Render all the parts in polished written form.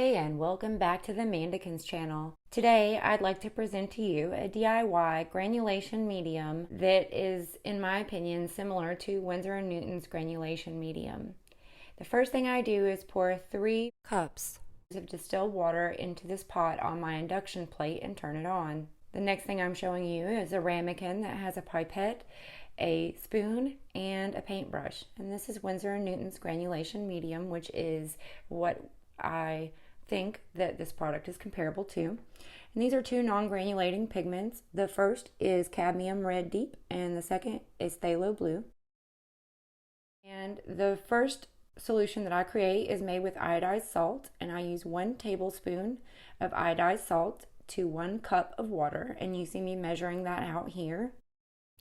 Hey, and welcome back to the Mandakyns channel. Today I'd like to present to you a DIY granulation medium that is, in my opinion, similar to Winsor & Newton's granulation medium. The first thing I do is pour 3 cups of distilled water into this pot on my induction plate and turn it on. The next thing I'm showing you is a ramekin that has a pipette, a spoon, and a paintbrush. And this is Winsor & Newton's granulation medium, which is what I think that this product is comparable to. And these are 2 non-granulating pigments. The first is Cadmium Red Deep and the second is Phthalo Blue. And the first solution that I create is made with iodized salt, and I use 1 tablespoon of iodized salt to 1 cup of water, and you see me measuring that out here.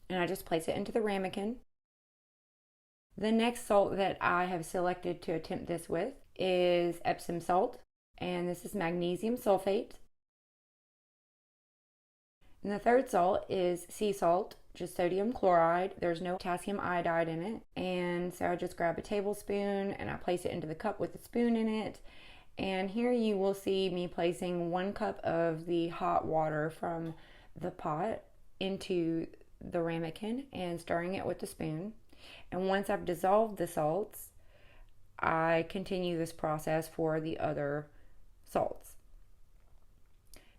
And I just place it into the ramekin. The next salt that I have selected to attempt this with is Epsom salt, and this is Magnesium Sulfate. And the third salt is sea salt, just sodium chloride. There's no potassium iodide in it. And so I just grab a tablespoon and I place it into the cup with the spoon in it. And here you will see me placing 1 cup of the hot water from the pot into the ramekin and stirring it with the spoon. And once I've dissolved the salts, I continue this process for the other salts.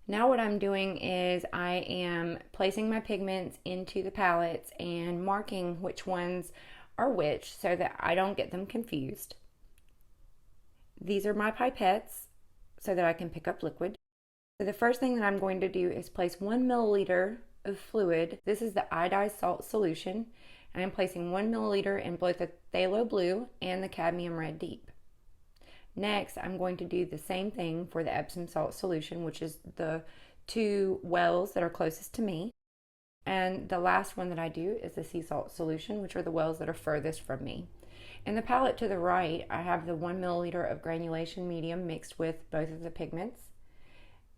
Now what I'm doing is I am placing my pigments into the palettes and marking which ones are which so that I don't get them confused. These are my pipettes so that I can pick up liquid. So the first thing that I'm going to do is place 1 milliliter of fluid. This is the iodized salt solution. And I'm placing 1 milliliter in both the Phthalo Blue and the Cadmium Red Deep. Next, I'm going to do the same thing for the Epsom salt solution, which is the 2 wells that are closest to me. And the last one that I do is the sea salt solution, which are the wells that are furthest from me. In the palette to the right, I have the 1 milliliter of granulation medium mixed with both of the pigments.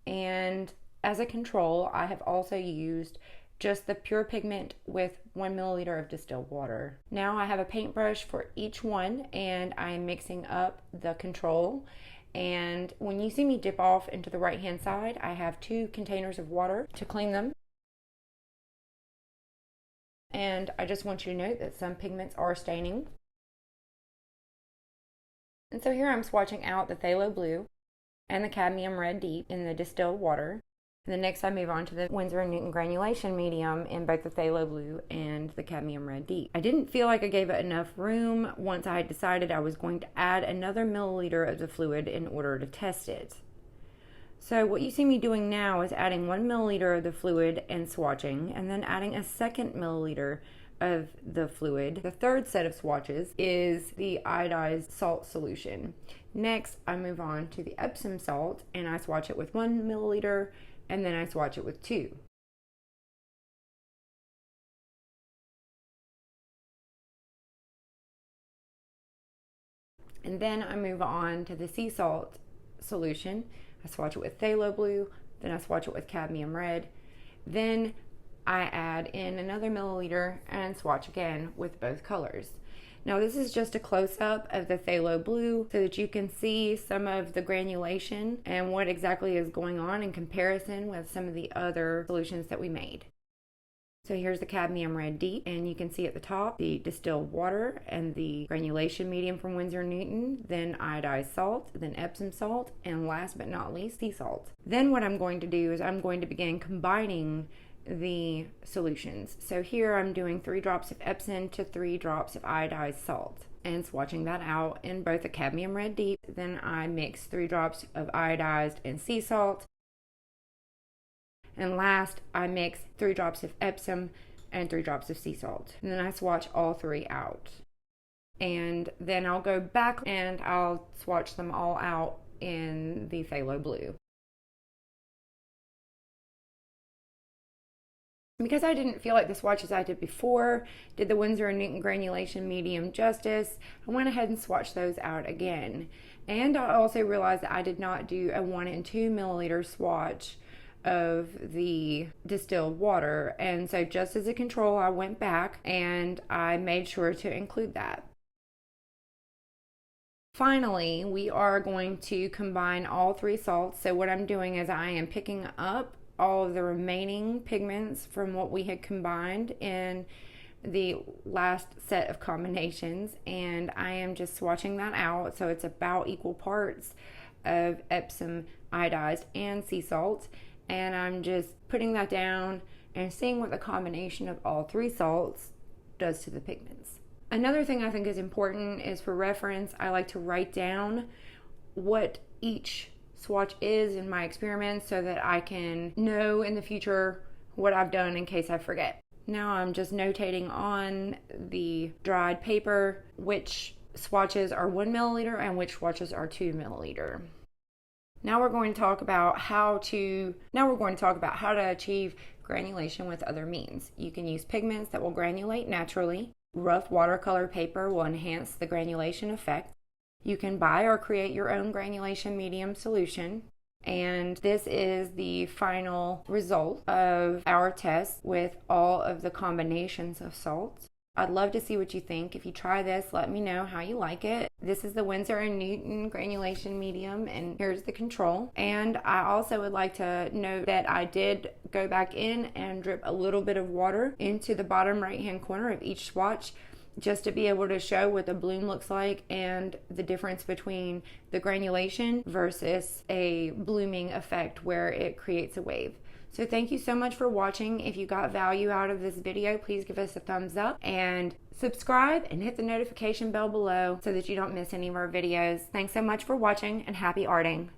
And as a control, I have also used just the pure pigment with 1 milliliter of distilled water. Now I have a paintbrush for each one and I'm mixing up the control. And when you see me dip off into the right hand side, I have 2 containers of water to clean them. And I just want you to note that some pigments are staining. And so here I'm swatching out the Phthalo Blue and the Cadmium Red Deep in the distilled water. And then next I move on to the Winsor & Newton granulation medium in both the Phthalo Blue and the Cadmium Red Deep. I didn't feel like I gave it enough room once I had decided I was going to add another milliliter of the fluid in order to test it. So what you see me doing now is adding 1 milliliter of the fluid and swatching, and then adding a 2nd milliliter of the fluid. The third set of swatches is the iodized salt solution. Next, I move on to the Epsom salt, and I swatch it with 1 milliliter, and then I swatch it with 2. And then I move on to the sea salt solution. I swatch it with Phthalo Blue, then I swatch it with Cadmium Red. Then I add in another milliliter and swatch again with both colors. Now this is just a close-up of the Phthalo Blue so that you can see some of the granulation and what exactly is going on in comparison with some of the other solutions that we made. So here's the Cadmium Red Deep, and you can see at the top the distilled water and the granulation medium from Winsor & Newton, then iodized salt, then Epsom salt, and last but not least, sea salt. Then what I'm going to do is I'm going to begin combining the solutions. So here I'm doing 3 drops of Epsom to 3 drops of iodized salt and swatching that out in both the Cadmium Red Deep. Then I mix 3 drops of iodized and sea salt. And last I mix 3 drops of Epsom and 3 drops of sea salt. And then I swatch all 3 out. And then I'll go back and I'll swatch them all out in the Phthalo Blue. Because I didn't feel like the swatches I did before did the Winsor & Newton granulation medium justice, I went ahead and swatched those out again. And I also realized that I did not do a 1 and 2 milliliter swatch of the distilled water, and so just as a control I went back and I made sure to include that. Finally, we are going to combine all three salts. So what I'm doing is I am picking up all of the remaining pigments from what we had combined in the last set of combinations, and I am just swatching that out. So it's about equal parts of Epsom iodized and sea salt, and I'm just putting that down and seeing what the combination of all three salts does to the pigments. Another thing I think is important is, for reference, I like to write down what each swatch is in my experiments so that I can know in the future what I've done in case I forget. Now I'm just notating on the dried paper which swatches are 1 milliliter and which swatches are 2 milliliter. Now we're going to talk about how to achieve granulation with other means. You can use pigments that will granulate naturally. Rough watercolor paper will enhance the granulation effect. You can buy or create your own granulation medium solution. And this is the final result of our test with all of the combinations of salts. I'd love to see what you think. If you try this, let me know how you like it. This is the Winsor & Newton granulation medium, and here's the control. And I also would like to note that I did go back in and drip a little bit of water into the bottom right hand corner of each swatch, just to be able to show what the bloom looks like and the difference between the granulation versus a blooming effect where it creates a wave. So thank you so much for watching. If you got value out of this video, please give us a thumbs up and subscribe and hit the notification bell below so that you don't miss any of our videos. Thanks so much for watching, and happy arting.